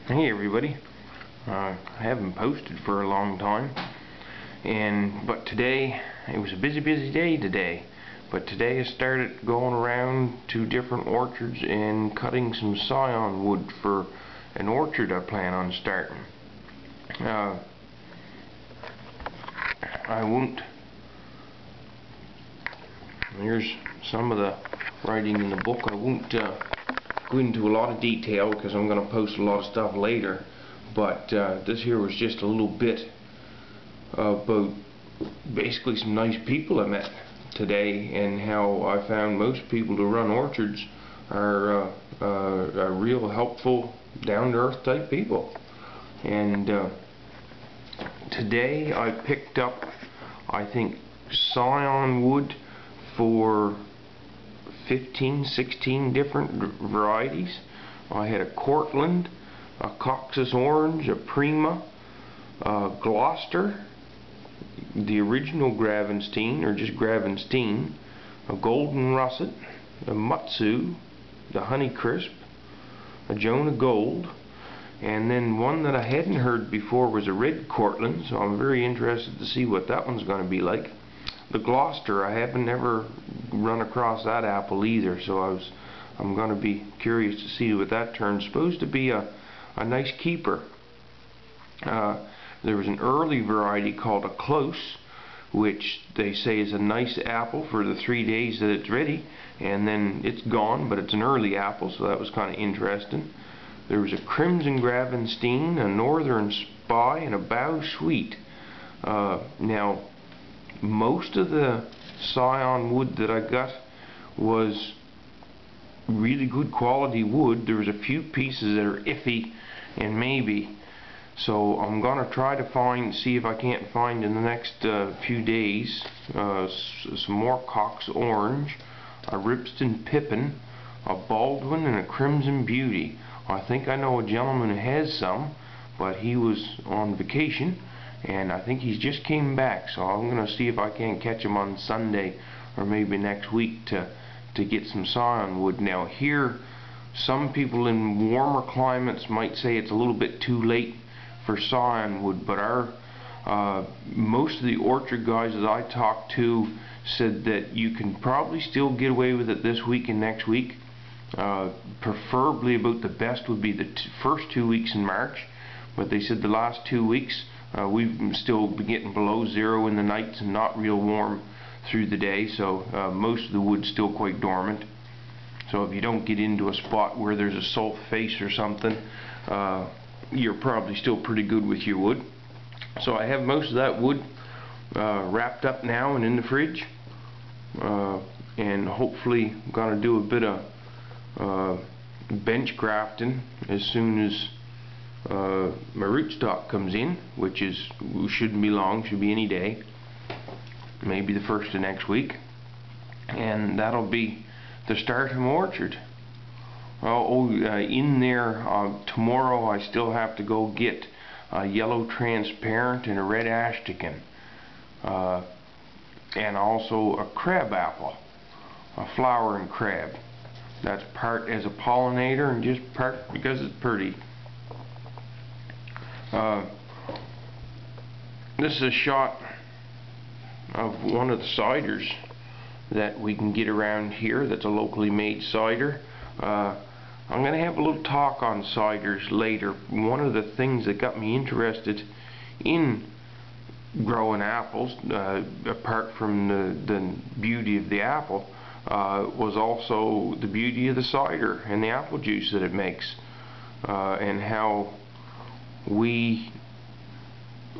Hey everybody, I haven't posted for a long time, but today it was a busy day today. But today I started going around to different orchards and cutting some scion wood for an orchard I plan on starting. I won't. Here's some of the writing in the book. I won't go into a lot of detail because I'm going to post a lot of stuff later, but this here was just a little bit about basically some nice people I met today, and how I found most people to run orchards are real helpful, down-to-earth type people. And today I picked up, I think, scion wood for 15-16 different varieties. I had a Cortland, a Cox's Orange, a Prima, a Gloucester, the original Gravenstein, or just Gravenstein, a Golden Russet, a Mutsu, the Honeycrisp, a Jonah Gold, and then one that I hadn't heard before was a Red Cortland, so I'm very interested to see what that one's going to be like. The Gloucester, I haven't ever run across that apple either, so I'm going to be curious to see what that turns. Supposed to be a nice keeper. There was an early variety called a Close, which they say is a nice apple for the 3 days that it's ready, and then it's gone, but it's an early apple, so that was kind of interesting. There was a Crimson Gravenstein, a Northern Spy, and a Bow Sweet. Now, most of the scion wood that I got was really good quality wood. There was a few pieces that are iffy and maybe, so I'm gonna try to see if I can't find in the next few days some more Cox Orange, a Ribston Pippin, a Baldwin, and a Crimson Beauty. I think I know a gentleman who has some, but he was on vacation, and I think he's just came back, so I'm going to see if I can't catch him on Sunday or maybe next week to get some scion wood. Now here, some people in warmer climates might say it's a little bit too late for scion wood, but most of the orchard guys that I talked to said that you can probably still get away with it this week and next week. Preferably about the best would be the first 2 weeks in March, but they said the last 2 weeks we've still been getting below zero in the nights and not real warm through the day, so most of the wood's still quite dormant. So if you don't get into a spot where there's a sulph face or something, you're probably still pretty good with your wood. So I have most of that wood wrapped up now and in the fridge, and hopefully I'm going to do a bit of bench grafting as soon as my rootstock comes in, which shouldn't be long, should be any day, maybe the first of next week, and that'll be the start of my orchard. In there tomorrow I still have to go get a yellow transparent and a red ashtican, and also a crab apple, a flowering crab. That's part as a pollinator and just part because it's pretty. This is a shot of one of the ciders that we can get around here that's a locally made cider. I'm going to have a little talk on ciders later. One of the things that got me interested in growing apples, apart from the beauty of the apple, was also the beauty of the cider and the apple juice that it makes, and how we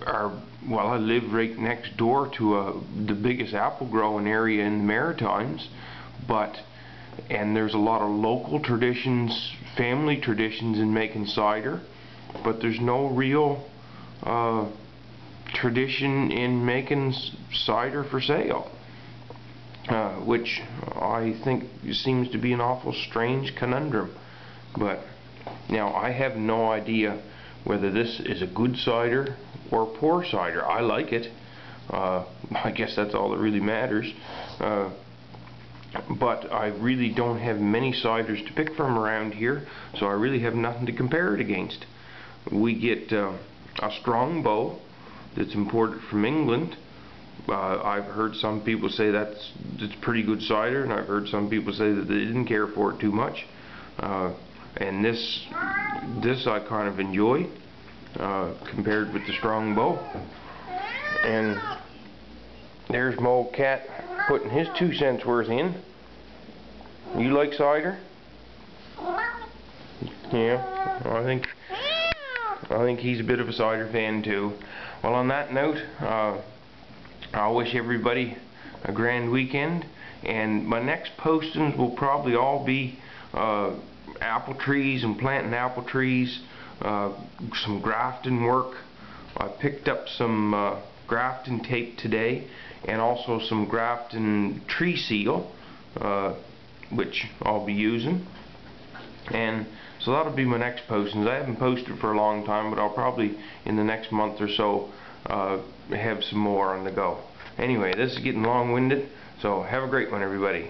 are, well, I live right next door to the biggest apple growing area in the Maritimes, and there's a lot of local traditions, family traditions in making cider, but there's no real tradition in making cider for sale, which I think seems to be an awful strange conundrum. But now I have no idea whether this is a good cider or poor cider. I like it. I guess that's all that really matters. But I really don't have many ciders to pick from around here, so I really have nothing to compare it against. we get a strong bow that's imported from England. I've heard some people say it's pretty good cider, and I've heard some people say that they didn't care for it too much. And this I kind of enjoy compared with the strong bow. And there's my old cat putting his 2 cents worth in. You like cider? Yeah, I think he's a bit of a cider fan too. Well, on that note, I wish everybody a grand weekend, and my next postings will probably all be apple trees and planting apple trees, some grafting work. I picked up some grafting tape today, and also some grafting tree seal, which I'll be using. And so that'll be my next postings. I haven't posted for a long time, but I'll probably in the next month or so have some more on the go. Anyway, this is getting long-winded, so have a great one, everybody.